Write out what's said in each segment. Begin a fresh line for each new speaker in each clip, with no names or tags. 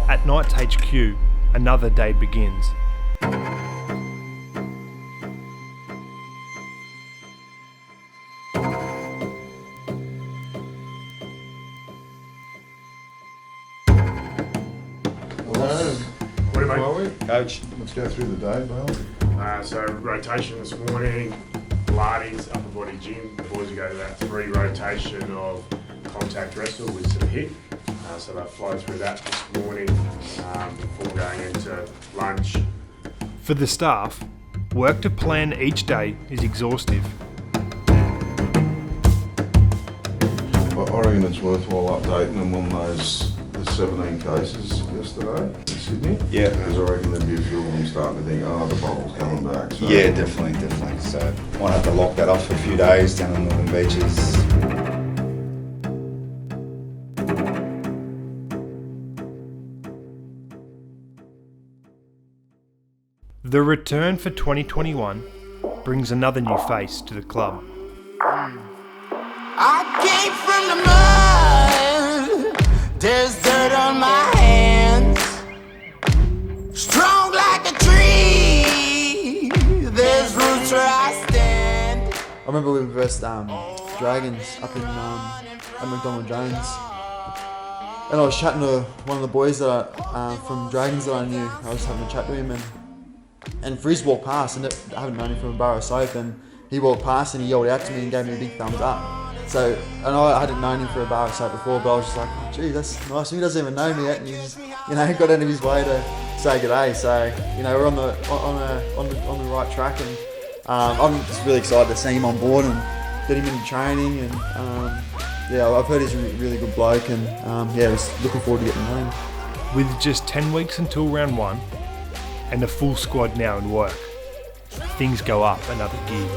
At Knights HQ, another day begins.
Coach.
Let's go through the day, Bill.
So rotation this morning, Pilates, upper body gym. The boys will go to that 3 rotation of contact wrestle with some hip. So they'll flow through that this morning before going into lunch.
For the staff, work to plan each day is exhaustive.
Well, I reckon it's worthwhile updating them on the 17 cases yesterday in Sydney.
Yeah.
Because I reckon there'd be a few of them starting to think, oh, the bubble's coming back. So.
Yeah, definitely. So might have to lock that off for a few days down in Northern Beaches.
The return for 2021 brings another new face to the club.
I came from the mud, there's dirt on my hands. Strong like a tree, there's roots where I stand.
I remember we versed Dragons up in at McDonald Jones, and I was chatting to one of the boys that from Dragons that I knew. I was having a chat to him, and Frizz walked past, and I haven't known him from a bar of soap, and he walked past and he yelled out to me and gave me a big thumbs up. So, and I hadn't known him for a bar of soap before, but I was just like, oh, gee, that's nice. He doesn't even know me yet, and he's, got out of his way to say g'day. So, we're on the right track, and I'm just really excited to see him on board and get him into training. And I've heard he's a really good bloke, and just looking forward to getting to know him.
With just 10 weeks until round 1 and a full squad now in work, things go up another gear.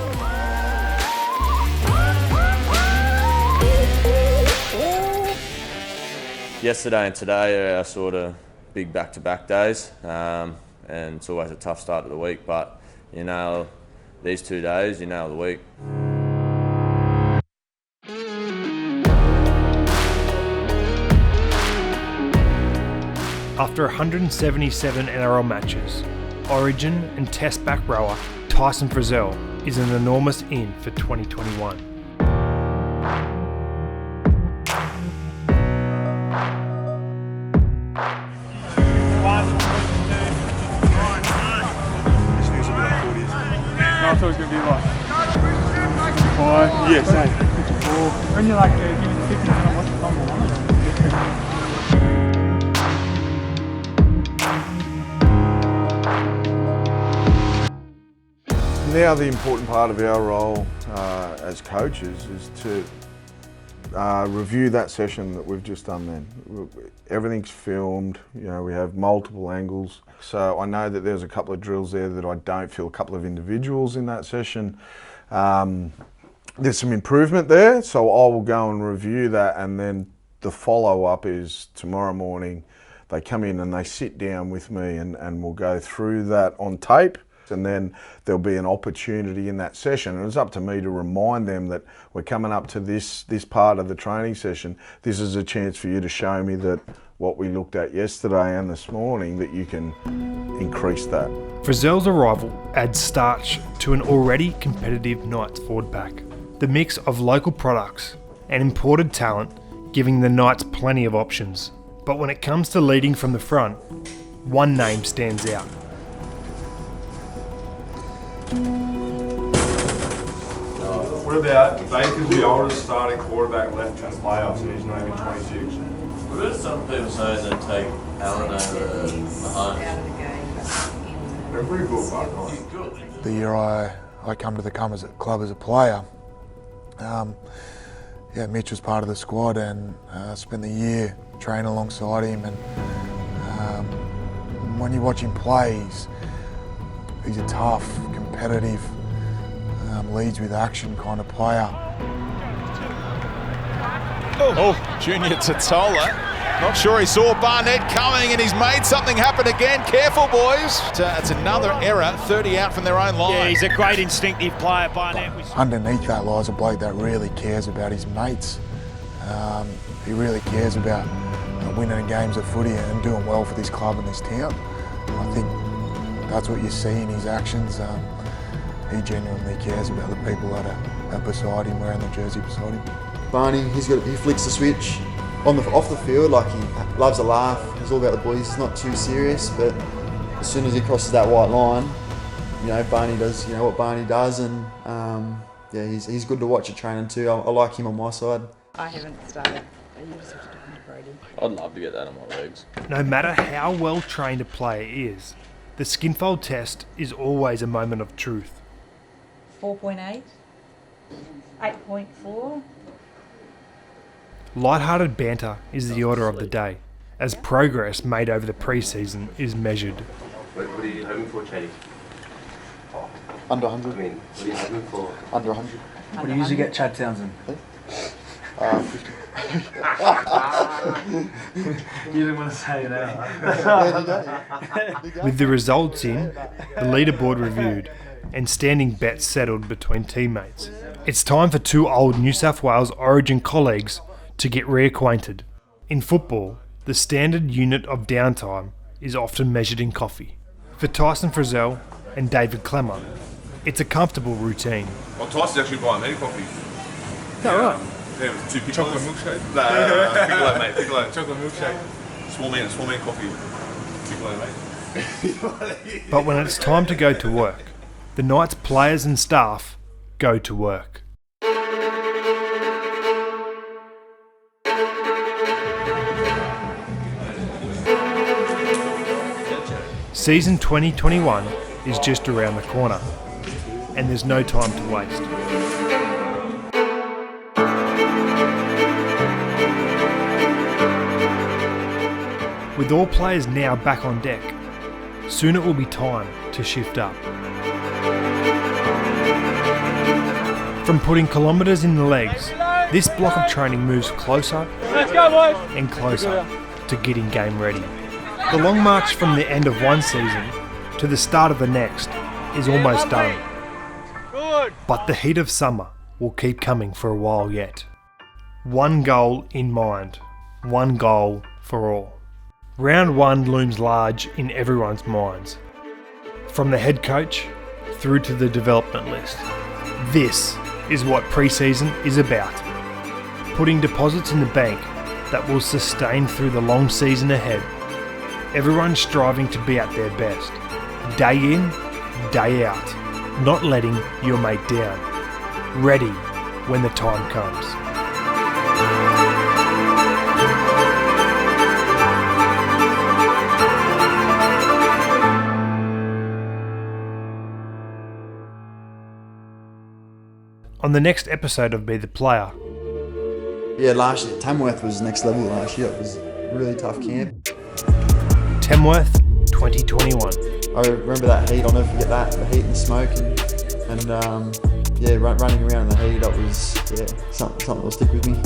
Yesterday and today are our sort of big back-to-back days, and it's always a tough start to the week, but these 2 days, the week.
After 177 NRL matches, Origin and Test back rower Tyson Frizell is an enormous in for 2021.
I thought it was going to be like 5. Yeah, same. When you're like, give me the 50, I watch the fumble.
Now the important part of our role as coaches is to review that session that we've just done then. Everything's filmed, we have multiple angles. So I know that there's a couple of drills there that I don't feel, a couple of individuals in that session. There's some improvement there, so I will go and review that, and then the follow-up is tomorrow morning. They come in and they sit down with me and we'll go through that on tape. And then there'll be an opportunity in that session, and it's up to me to remind them that we're coming up to this part of the training session. This is a chance for you to show me that what we looked at yesterday and this morning, that you can increase that.
Frizell's arrival adds starch to an already competitive Knights forward pack. The mix of local products and imported talent giving the Knights plenty of options. But when it comes to leading from the front, one name stands out.
What about Baker's the oldest starting quarterback left in the playoffs, and he's not even 26?
We've heard some people saying they'd take Allen over Mahomes.
They're pretty good, but
the year I come to the club as a player, Mitch was part of the squad, and spent the year training alongside him. And when you watch him play, he's a tough, competitive, leads with action kind of player.
Junior Totola. Not sure he saw Barnett coming, and he's made something happen again. Careful, boys. It's another error, 30 out from their own line.
Yeah, he's a great instinctive player, Barnett.
Underneath that lies a bloke that really cares about his mates. He really cares about winning games of footy and doing well for this club and this town. I think that's what you see in his actions. He genuinely cares about the people that are beside him, wearing the jersey beside him.
Barney, he flicks the switch off the field, like he loves a laugh. He's all about the boys. He's not too serious, but as soon as he crosses that white line, Barney does what Barney does, and he's good to watch at training too. I like him on my side.
I haven't started. You just have to do it.
I'd love to get that on my legs.
No matter how well trained a player is, the skinfold test is always a moment of truth.
4.8, 8.4.
Light-hearted banter is the order of the day, as progress made over the pre-season is measured.
What are you hoping for, Chatty?
Under 100.
I mean, what are you hoping for?
Under 100.
What do you usually get, Chad Townsend?
50.
You didn't want to say that.
With the results in, the leaderboard reviewed, and standing bets settled between teammates, it's time for two old New South Wales Origin colleagues to get reacquainted. In football, the standard unit of downtime is often measured in coffee. For Tyson Frizell and David Clemmer, it's a comfortable routine.
Well, Tyson's actually buying me coffee.
Is that right?
Yeah, it was 2 piccolos. Chocolate milkshake? No, piccolo, mate, piccolo. Chocolate milkshake. Small man coffee. Piccolo, mate.
But when it's time to go to work, the Knights players and staff go to work. Season 2021 is just around the corner, and there's no time to waste. With all players now back on deck, soon it will be time to shift up. From putting kilometres in the legs, this block of training moves closer and closer to getting game ready. The long march from the end of one season to the start of the next is almost done. But the heat of summer will keep coming for a while yet. One goal in mind, one goal for all. Round one looms large in everyone's minds. From the head coach through to the development list. This is what pre-season is about. Putting deposits in the bank that will sustain through the long season ahead. Everyone striving to be at their best. Day in, day out. Not letting your mate down. Ready when the time comes. On the next episode of Be the Player.
Yeah, last year, Tamworth was next level last year. It was a really tough camp.
Tamworth 2021.
I remember that heat, I'll never forget that, the heat and smoke and running around in the heat, that was something that'll stick with me.